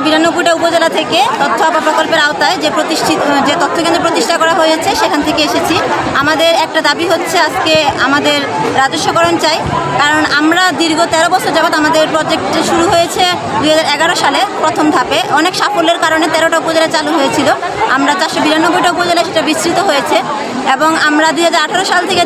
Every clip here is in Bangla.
492টা উপজেলা থেকে তথ্য আপা প্রকল্পের আওতায় যে তথ্যকেন্দ্র প্রতিষ্ঠা করা হয়েছে সেখান থেকে এসেছি। আমাদের একটা দাবি হচ্ছে আজকে আমাদের রাজস্বকরণ চাই, কারণ আমরা দীর্ঘ 13 বছর যাবৎ আমাদের প্রজেক্ট শুরু হয়েছে 2011 সালে প্রথম ধাপে। অনেক সাফল্যের কারণে 13টা উপজেলা চালু হয়েছিল। আমরা 492টা উপজেলা সেটা বিস্তৃত হয়েছে এবং আমরা 2018 সাল থেকে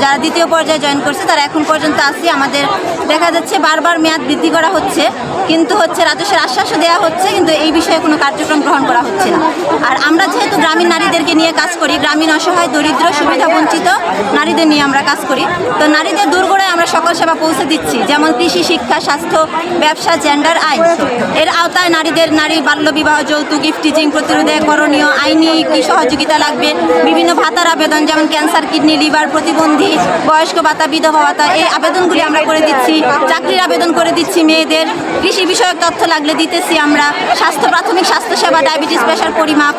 যারা দ্বিতীয় পর্যায়ে জয়েন করছে তারা এখন পর্যন্ত আছি। আমাদের দেখা যাচ্ছে বারবার মেয়াদ বৃদ্ধি করা হচ্ছে, কিন্তু রাজস্বের আশ্বাসও দেওয়া হচ্ছে, কিন্তু এই বিষয়ে কোনো কার্যক্রম গ্রহণ করা হচ্ছে না। আর আমরা যেহেতু গ্রামীণ নারীদেরকে নিয়ে কাজ করি, গ্রামীণ অসহায় দরিদ্র সুবিধা বঞ্চিত নারীদের নিয়ে আমরা কাজ করি, তো নারীদের দোরগোড়ায় আমরা সকল সেবা পৌঁছে দিচ্ছি, যেমন কৃষি, শিক্ষা, স্বাস্থ্য, ব্যবসা, জেন্ডার আইন। এর আওতায় নারী বাল্যবিবাহ, যৌতুক, ইফটিজিং প্রতিরোধে করণীয় আইনি কি সহযোগিতা লাগবে, বিভিন্ন ভাতার আবেদন যেমন ক্যান্সার, কিডনি, লিভার প্রতিবন্ধী, বয়স্ক ভাতা, বিধবা ভাতা, এই আবেদনগুলি আমরা করে দিচ্ছি। চাকরির আবেদন করে দিচ্ছি মেয়েদের। কৃষি বিষয়ক তথ্য লাগলে দিতেছি আমরা। প্রাথমিক স্বাস্থ্যসেবা, ডায়াবেটিস, প্রেশার পরিমাপ।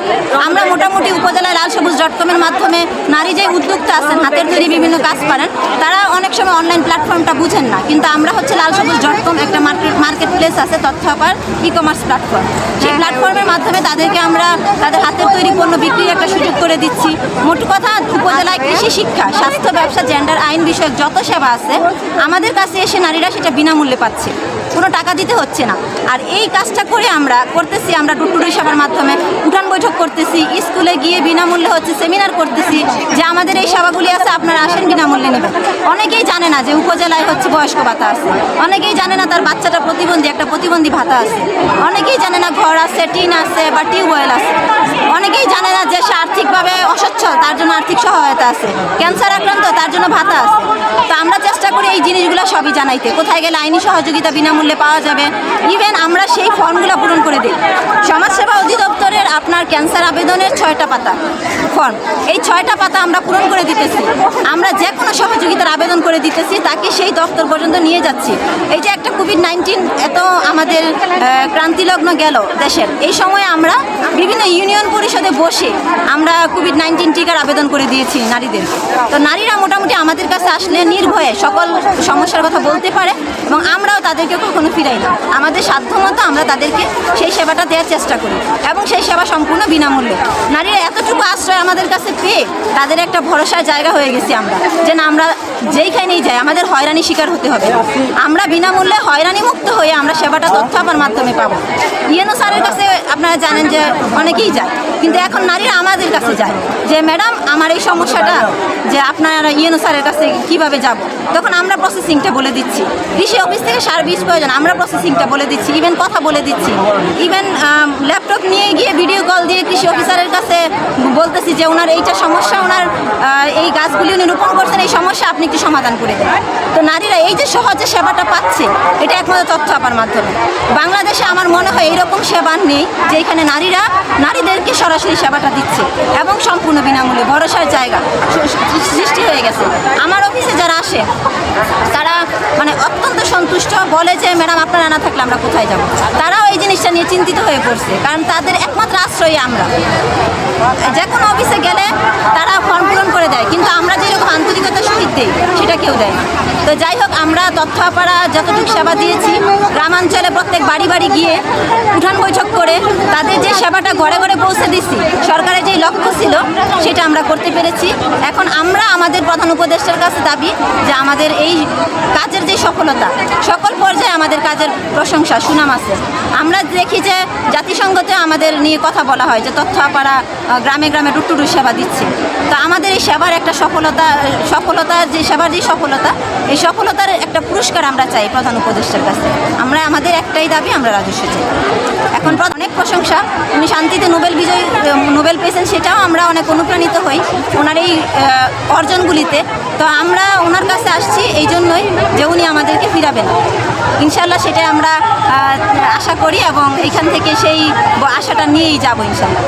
আমরা মোটামুটি উপজেলায় লালসবুজ.com-এর মাধ্যমে নারী যে উদ্যোক্তা আছেন, হাতের তৈরি বিভিন্ন কাজ পারেন, তারা অনেক সময় অনলাইন প্ল্যাটফর্মটা বুঝেন না, কিন্তু আমরা হচ্ছে লালসবুজ.com একটা মার্কেট প্লেস আছে, তথ্য আপার ই-কমার্স প্ল্যাটফর্ম। সেই প্ল্যাটফর্মের মাধ্যমে তাদেরকে আমরা তাদের হাতের তৈরি পণ্য বিক্রির একটা সুযোগ করে দিচ্ছি। মোট কথা উপজেলায় কৃষি, শিক্ষা, স্বাস্থ্য, ব্যবসা, জেন্ডার আইন বিষয়ক যত সেবা আছে আমাদের কাছে এসে নারীরা সেটা বিনামূল্যে পাচ্ছে, কোনো টাকা দিতে হচ্ছে না। আর এই কাজটা করে আমরা করতেছি, আমরা ডুটুরি সেবার মাধ্যমে উঠান বৈঠক করতেছি, স্কুলে গিয়ে বিনামূল্যে সেমিনার করতেছি যে আমাদের এই সেবাগুলি আছে, আপনারা আসেন বিনামূল্যে নেবেন। অনেকেই জানে না যে উপজেলায় বয়স্ক ভাতা আছে, অনেকেই জানে না তার বাচ্চাটা একটা প্রতিবন্ধী ভাতা আছে, অনেকেই জানে না ঘর আছে, টিন আছে বা টিউবওয়েল আছে, অনেকেই জানে না যে সে আর্থিকভাবে অসচ্ছল, তার জন্য আর্থিক সহায়তা আছে, ক্যান্সার আক্রান্ত, তার জন্য ভাতা আছে। তো আমরা চেষ্টা করি এই জিনিসগুলো সবই জানাইতে, কোথায় গেলে আইনি সহযোগিতা বিনামূল্যে পাওয়া যাবে। ইভেন আমরা সেই ফর্মগুলো পূরণ করে দিই। সমাজসেবা অধিদপ্তরের আপনার ক্যান্সার আবেদনের 6টা পাতা ফর্ম, এই 6টা পাতা আমরা পূরণ করে দিতেছি। আমরা যে কোনো সহযোগিতার আবেদন করে দিতেছি, তাকে সেই দপ্তর পর্যন্ত নিয়ে যাচ্ছি। এই যে একটা কোভিড-19 এত আমাদের ক্রান্তিলগ্ন গেল দেশের, এই সময়ে আমরা বিভিন্ন ইউনিয়ন পরিষদে বসে আমরা কোভিড-19 টিকার আবেদন করে দিয়েছি নারীদের। তো নারীরা মোটামুটি আমাদের কাছে আসলে নির্ভয়ে সকল সমস্যার কথা বলতে পারে এবং আমরাও তাদেরকে কখনো ফিরাই না। আমাদের সাধ্যমতো আমরা তাদেরকে সেই সেবাটা দেওয়ার চেষ্টা করি এবং সেই সেবা সম্পূর্ণ বিনামূল্যে। নারীরা এতটুকু আশ্রয় আমাদের কাছে পেয়ে তাদের একটা ভরসার জায়গা হয়ে গেছি আমরা, যে না, আমরা যেইখানেই যাই আমাদের হয়রানি শিকার হতে হবে, আমরা বিনামূল্যে হয়রানি মুক্ত হয়ে আমরা সেবাটা তথ্য আপার মাধ্যমে পাবো। ইএনও স্যারের কাছে আপনারা জানেন যে অনেকেই যায়, কিন্তু এখন নারীরা আমাদের কাছে যায় যে ম্যাডাম আমার এই সমস্যাটা, যে আপনারা ইএনও স্যারের কাছে কীভাবে যাব, তখন আমরা প্রসেসিংটা বলে দিচ্ছি। কৃষি অফিস থেকে সার বীজ প্রয়োজন, আমরা প্রসেসিংটা বলে দিচ্ছি, ইভেন কথা বলে দিচ্ছি, ইভেন ল্যাপটপ নিয়ে গিয়ে ভিডিও কল দিয়ে কৃষি অফিসারের কাছে বলতেছি যে ওনার এইটা সমস্যা, ওনার এই গাছগুলি উনি রোপণ করছেন, এই সমস্যা আপনি একটু সমাধান করে দেন। তো নারীরা এই যে সহজে সেবাটা পাচ্ছে, এটা একমাত্র তথ্য আপার মাধ্যমে। বাংলাদেশে আমার মনে হয় এইরকম সেবা নেই যেখানে নারীদেরকে সরাসরি সেবাটা দিচ্ছে এবং সম্পূর্ণ বিনামূল্যে, ভরসার জায়গা সৃষ্টি হয়ে গেছে। আমার অফিসে যারা আসে তারা অত্যন্ত সন্তুষ্ট, বলে যে ম্যাডাম আপনারা না থাকলে আমরা কোথায় যাব। তারাও এই জিনিসটা নিয়ে চিন্তিত হয়ে পড়ছে, কারণ তাদের একমাত্র আশ্রয় আমরা। যে কোনো অফিসে গেলে তারা ফর্ম পূরণ করে দেয়, কিন্তু আমরা যেরকম আন্তরিকতার সহিত দিই সেটা কেউ দেয় না। তো যাই হোক, আমরা তথ্য আপারা যতটুকু সেবা দিয়েছি, গ্রামাঞ্চলে প্রত্যেক বাড়ি গিয়ে উঠান বৈঠক করে তাদের যে সেবাটা ঘরে ঘরে পৌঁছে দিচ্ছি, সরকারের যে লক্ষ্য ছিল সেটা আমরা করতে পেরেছি। এখন আমরা আমাদের প্রধান উপদেষ্টার কাছে দাবি যে আমাদের এই কাজের যে সফলতা, সকল পর্যায়ে আমাদের কাজের প্রশংসা, সুনাম আছে। আমরা দেখি যে জাতিসংঘতে আমাদের নিয়ে কথা বলা হয় যে তথ্য আপারা গ্রামে গ্রামে টুটুরু সেবা দিচ্ছে। তো আমাদের এই সেবার একটা সফলতা, এই সফলতার একটা পুরস্কার আমরা চাই প্রধান উপদেষ্টার কাছে। আমাদের একটাই দাবি, আমরা রাজস্ব চাই। এখন অনেক প্রশংসা, উনি শান্তিতে নোবেল পেয়েছেন, সেটাও আমরা অনেক অনুপ্রাণিত হই ওনার এই অর্জনগুলিতে। তো আমরা ওনার কাছে আসছি এই জন্যই যে উনি আমাদেরকে ফিরাবেন ইনশাল্লাহ, সেটাই আমরা আশা করি এবং এখান থেকে সেই আশাটা নিয়েই যাবো ইনশাল্লাহ।